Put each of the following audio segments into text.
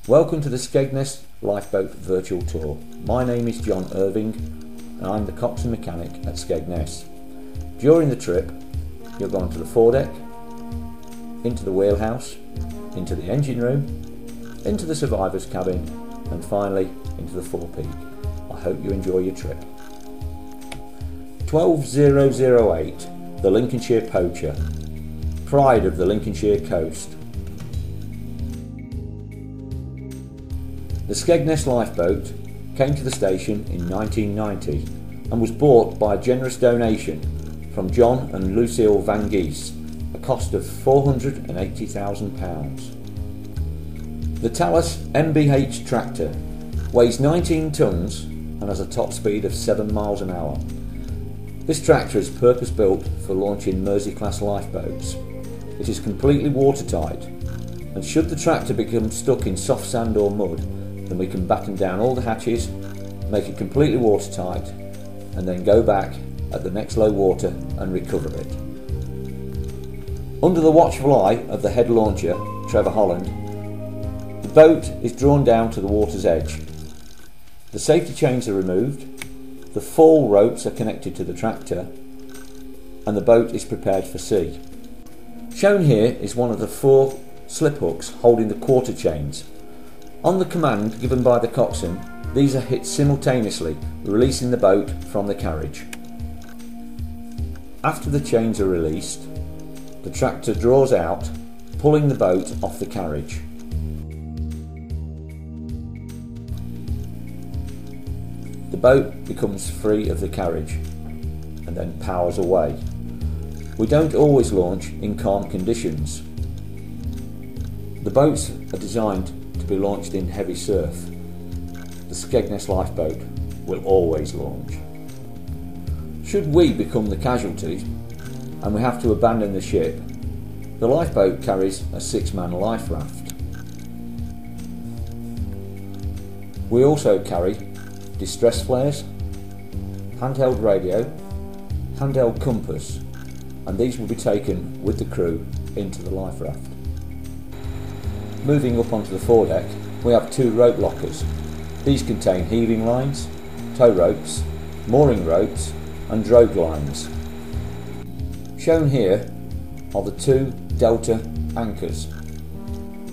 Welcome to the Skegness Lifeboat virtual tour. My name is John Irving and I'm the Coxswain mechanic at Skegness. During the trip you'll go onto the foredeck, into the wheelhouse, into the engine room, into the survivor's cabin and finally into the forepeak. I hope you enjoy your trip. 12008, the Lincolnshire Poacher, pride of the Lincolnshire coast. The Skegness Lifeboat came to the station in 1990 and was bought by a generous donation from John and Lucille Van Geese, a cost of £480,000. The Talus MBH tractor weighs 19 tonnes and has a top speed of 7 miles an hour. This tractor is purpose built for launching Mersey class lifeboats. It is completely watertight, and should the tractor become stuck in soft sand or mud, then we can batten down all the hatches, make it completely watertight, and then go back at the next low water and recover it. Under the watchful eye of the head launcher, Trevor Holland, the boat is drawn down to the water's edge. The safety chains are removed, the fall ropes are connected to the tractor, and the boat is prepared for sea. Shown here is one of the 4 slip hooks holding the quarter chains. On the command given by the coxswain, these are hit simultaneously, releasing the boat from the carriage. After the chains are released, the tractor draws out, pulling the boat off the carriage. The boat becomes free of the carriage and then powers away. We don't always launch in calm conditions. The boats are designed to be launched in heavy surf. The Skegness Lifeboat will always launch. Should we become the casualty and we have to abandon the ship, the lifeboat carries a 6-man life raft. We also carry distress flares, handheld radio, handheld compass, and these will be taken with the crew into the life raft. Moving up onto the foredeck, we have 2 rope lockers. These contain heaving lines, tow ropes, mooring ropes and drogue lines. Shown here are the 2 delta anchors.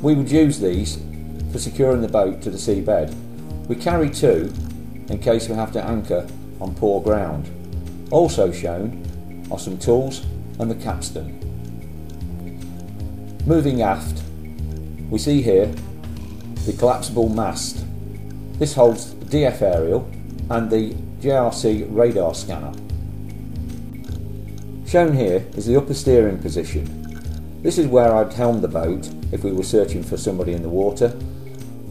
We would use these for securing the boat to the seabed. We carry 2 in case we have to anchor on poor ground. Also shown are some tools and the capstan. Moving aft, we see here the collapsible mast. This holds the DF aerial and the JRC radar scanner. Shown here is the upper steering position. This is where I'd helm the boat if we were searching for somebody in the water,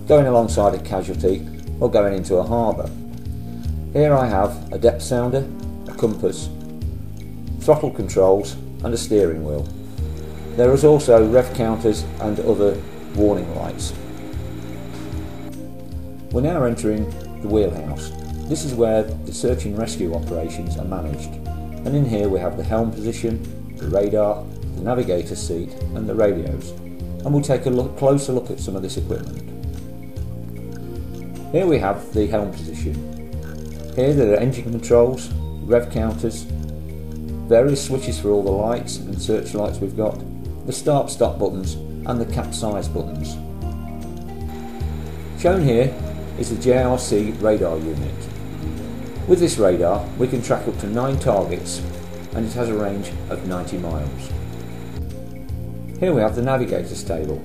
going alongside a casualty or going into a harbour. Here I have a depth sounder, a compass, throttle controls and a steering wheel. There is also rev counters and other warning lights. We're now entering the wheelhouse. This is where the search and rescue operations are managed, and in here we have the helm position, the radar, the navigator seat and the radios, and we'll take a closer look at some of this equipment. Here we have the helm position. Here there are engine controls, rev counters, various switches for all the lights and searchlights we've got, the start-stop buttons and the capsize buttons. Shown here is the JRC radar unit. With this radar we can track up to 9 targets and it has a range of 90 miles. Here we have the navigator's table.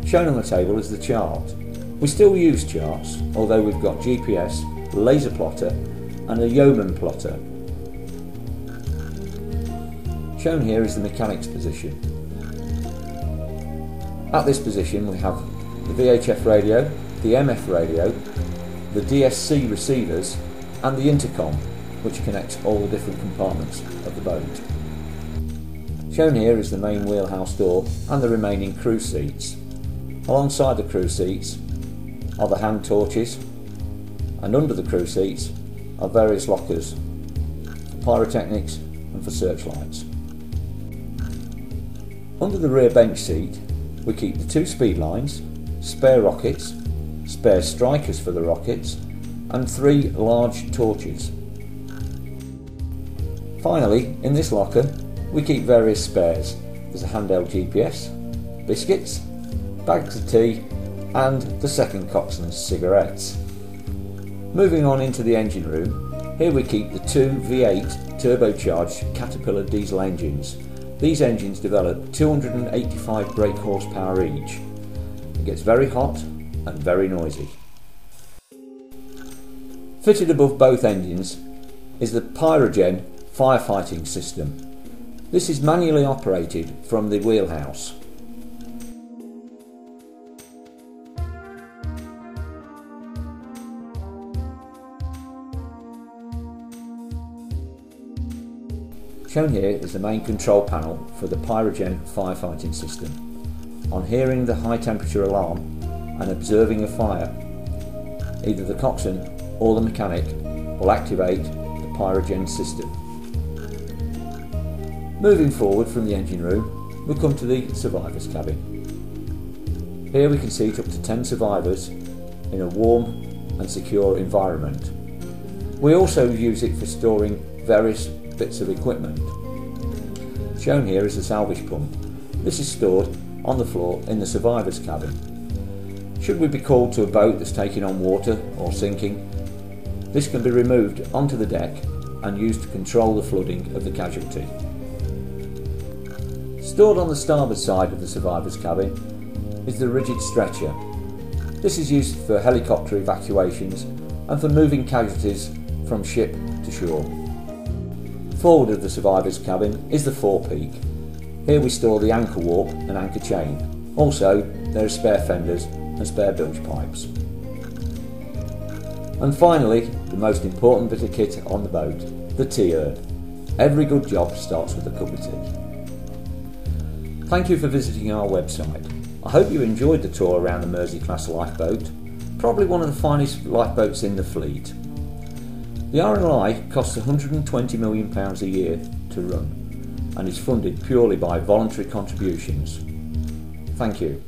Shown on the table is the chart. We still use charts, although we've got GPS, laser plotter and a yeoman plotter. Shown here is the mechanic's position. At this position we have the VHF radio, the MF radio, the DSC receivers and the intercom, which connects all the different compartments of the boat. Shown here is the main wheelhouse door and the remaining crew seats. Alongside the crew seats are the hand torches, and under the crew seats are various lockers for pyrotechnics and for searchlights. Under the rear bench seat we keep the 2 speed lines, spare rockets, spare strikers for the rockets, and 3 large torches. Finally, in this locker we keep various spares. There's a handheld GPS, biscuits, bags of tea, and the second coxswain's cigarettes. Moving on into the engine room, here we keep the 2 V8 turbocharged Caterpillar diesel engines. These engines develop 285 brake horsepower each. It gets very hot and very noisy. Fitted above both engines is the Pyrogen firefighting system. This is manually operated from the wheelhouse. Shown here is the main control panel for the Pyrogen firefighting system. On hearing the high temperature alarm and observing a fire, either the coxswain or the mechanic will activate the Pyrogen system. Moving forward from the engine room, we come to the survivors cabin. Here we can seat up to 10 survivors in a warm and secure environment. We also use it for storing various bits of equipment. Shown here is the salvage pump. This is stored on the floor in the survivors cabin. Should we be called to a boat that's taking on water or sinking, this can be removed onto the deck and used to control the flooding of the casualty. Stored on the starboard side of the survivors cabin is the rigid stretcher. This is used for helicopter evacuations and for moving casualties from ship to shore. Forward of the survivors cabin is the forepeak. Here we store the anchor warp and anchor chain. Also, there are spare fenders and spare bilge pipes. And finally, the most important bit of kit on the boat, the tea urn. Every good job starts with a cup of tea. Thank you for visiting our website. I hope you enjoyed the tour around the Mersey class lifeboat, probably one of the finest lifeboats in the fleet. The RNLI costs £120 million a year to run and is funded purely by voluntary contributions. Thank you.